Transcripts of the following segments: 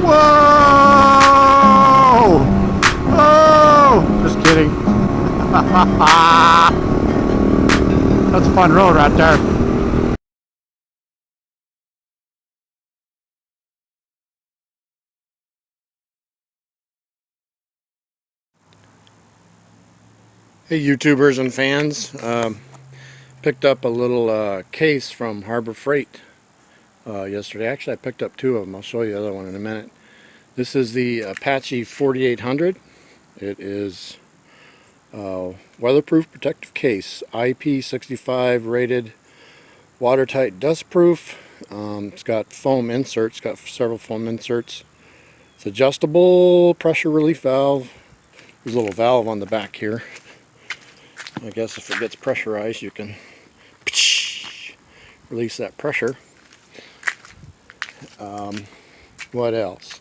Whoa! Oh! Just kidding. That's a fun road right there. Hey YouTubers and fans, picked up a little case from Harbor Freight yesterday. Actually, I picked up two of them. I'll show you the other one in a minute. This is the Apache 4800. It is weatherproof protective case, IP65 rated, watertight, dustproof. It's got foam inserts, got several foam inserts. It's adjustable pressure relief valve. There's a little valve on the back here. I guess if it gets pressurized, you can release that pressure. What else?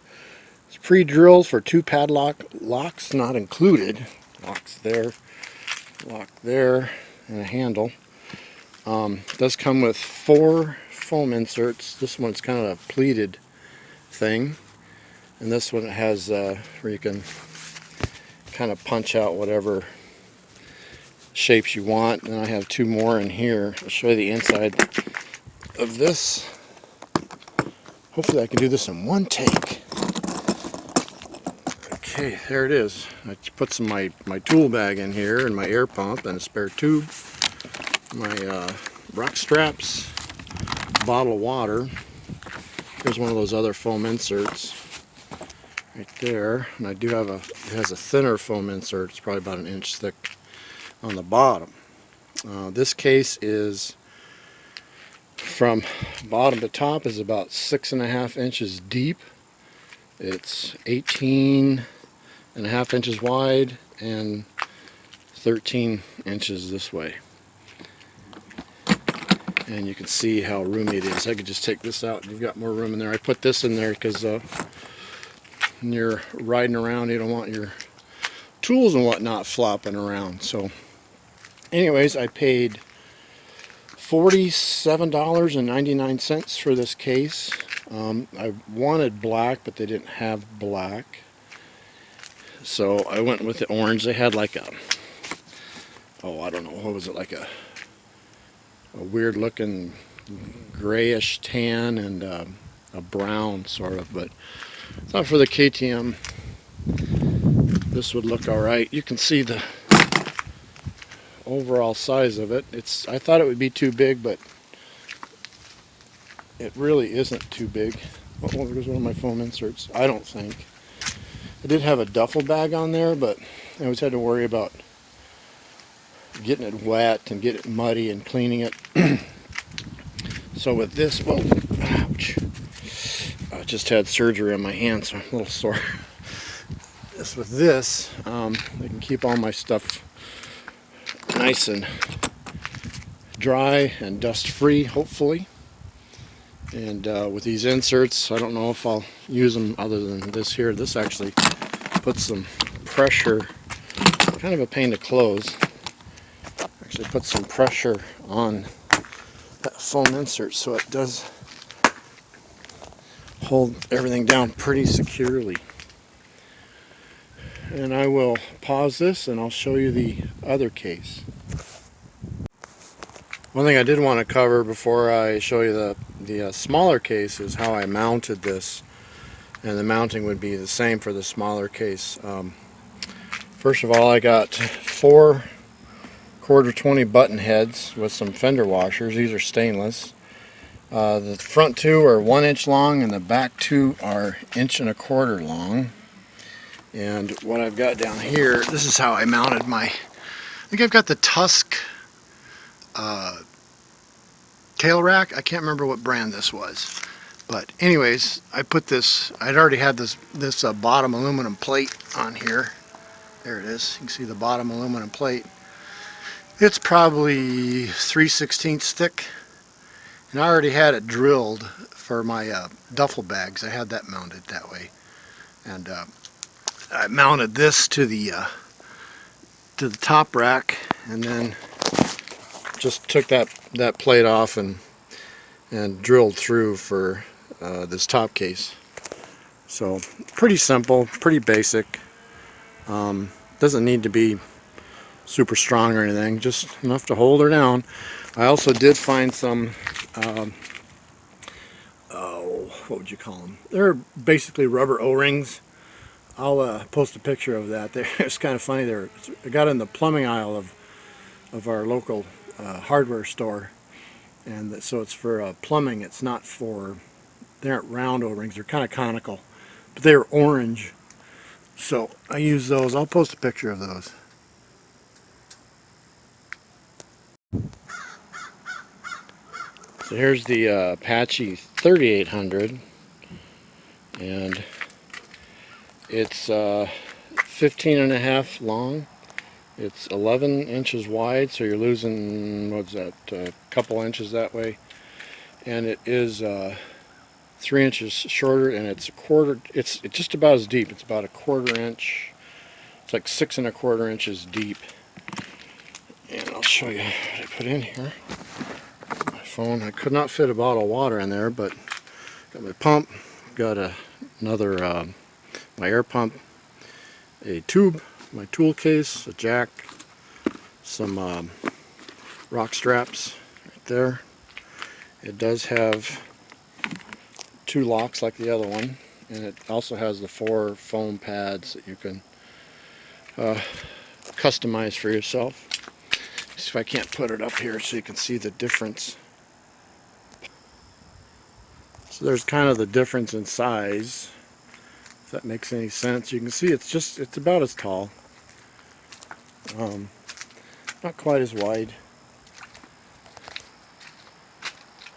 It's pre-drilled for 2 padlock locks, not included. Locks there, lock there, and a handle. It does come with 4 foam inserts. This one's kind of a pleated thing, and this one has where you can kind of punch out whatever shapes you want. And I have 2 more in here. I'll show you the inside of this. Hopefully I can do this in one take. Okay, there it is. I put some my tool bag in here and my air pump and a spare tube, my rock straps, bottle of water. Here's one of those other foam inserts right there, and I do have it has a thinner foam insert. It's probably about 1 inch thick on the bottom. This case is from bottom to top is about 6.5 inches deep. It's 18.5 inches wide and 13 inches this way. And you can see how roomy it is. I could just take this out and you've got more room in there. I put this in there because when you're riding around, you don't want your tools and whatnot flopping around. So anyways, I paid $47.99 for this case. I wanted black, but they didn't have black, so I went with the orange. They had like a, oh, I don't know, what was it, like a weird looking grayish tan and a brown sort of, but I thought for the KTM this would look alright. You can see the overall size of it. I thought it would be too big, but it really isn't too big. Oh, there's one of my foam inserts. I don't think. I did have a duffel bag on there, but I always had to worry about getting it wet and getting it muddy and cleaning it. So with this, well, ouch. I just had surgery on my hand, so I'm a little sore. With this, I can keep all my stuff nice and dry and dust free, hopefully. And with these inserts, I don't know if I'll use them other than this here. This actually puts some pressure, kind of a pain to close. Actually put some pressure on that foam insert so it does hold everything down pretty securely. And I will pause this and I'll show you the other case. One thing I did want to cover before I show you the smaller case is how I mounted this, and the mounting would be the same for the smaller case. First of all, I got 4 1/4-20 button heads with some fender washers. These are stainless. The front 2 are 1 inch long and the back 2 are 1.25 inches long. And what I've got down here, this is how I mounted my, I think I've got the Tusk tail rack. I can't remember what brand this was, but anyways, I put this, I'd already had this bottom aluminum plate on here. There it is. You can see the bottom aluminum plate. It's probably 3/16 thick, and I already had it drilled for my duffel bags. I had that mounted that way, and I mounted this to the top rack, and then just took that plate off and drilled through for this top case. So pretty simple, pretty basic. Doesn't need to be super strong or anything, just enough to hold her down. I also did find some, oh, what would you call them? They're basically rubber O-rings. I'll post a picture of that. It's kind of funny. I got in the plumbing aisle of our local hardware store, and so it's for plumbing. It's not for, they aren't round O-rings. They're kind of conical, but they're orange. So I use those. I'll post a picture of those. So here's the Apache 3800, and it's 15.5 long. It's 11 inches wide, so you're losing, what's that, a couple inches that way. And it is 3 inches shorter, and it's it's just about as deep. It's about a 1/4 inch. It's like 6 1/4 inches deep. And I'll show you what I put in here. My phone. I could not fit a bottle of water in there, but got my pump, got another my air pump, a tube, my tool case, a jack, some rock straps right there. It does have 2 locks like the other one, and it also has the 4 foam pads that you can customize for yourself. See if I can't put it up here so you can see the difference. So there's kind of the difference in size, if that makes any sense. You can see it's about as tall. Not quite as wide.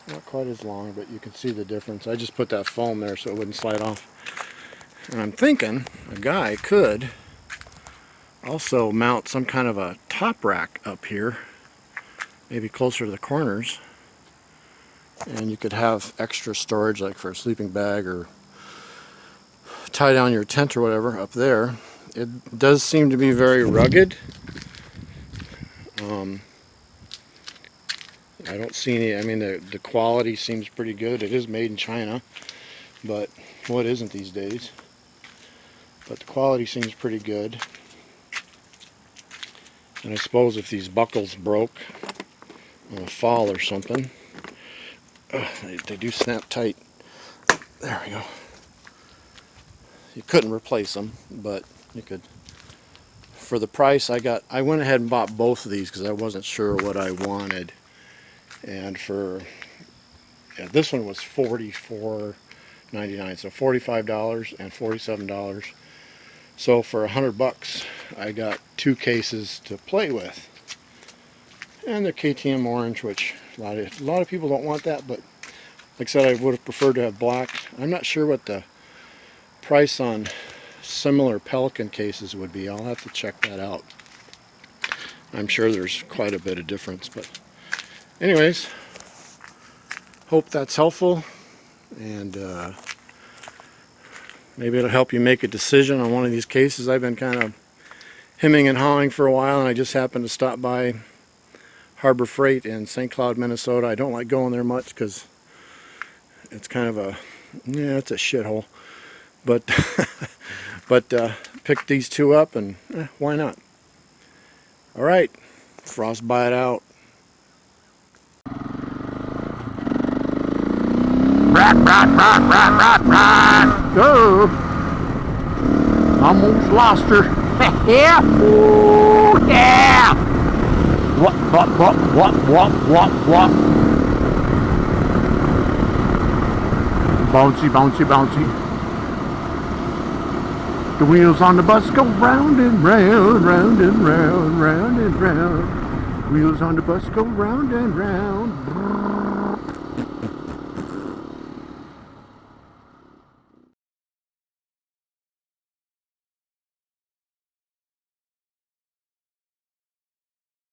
Not quite as long, but you can see the difference. I just put that foam there so it wouldn't slide off. And I'm thinking a guy could also mount some kind of a top rack up here, maybe closer to the corners, and you could have extra storage like for a sleeping bag or tie down your tent or whatever up there. It does seem to be very rugged. I don't see any, I mean the quality seems pretty good. It is made in China, but what isn't these days? But the quality seems pretty good. And I suppose if these buckles broke on a fall or something, they do snap tight. There we go. You couldn't replace them, but you could. For the price I went ahead and bought both of these because I wasn't sure what I wanted. And this one was $44.99, so $45 and $47. So for $100, I got 2 cases to play with, and they're KTM orange, which a lot of people don't want that. But like I said, I would have preferred to have black. I'm not sure what the price on similar Pelican cases would be. I'll have to check that out. I'm sure there's quite a bit of difference, but anyways, hope that's helpful, and maybe it'll help you make a decision on one of these cases. I've been kind of hemming and hawing for a while, and I just happened to stop by Harbor Freight in St. Cloud, Minnesota. I don't like going there much because it's kind of it's a shithole. But picked these 2 up, and why not? All right, Frostbite out. Go! Almost lost her. Yeah! Ooh, yeah! What? Bouncy, bouncy, bouncy. The wheels on the bus go round and round, round and round, round and round. Wheels on the bus go round and round.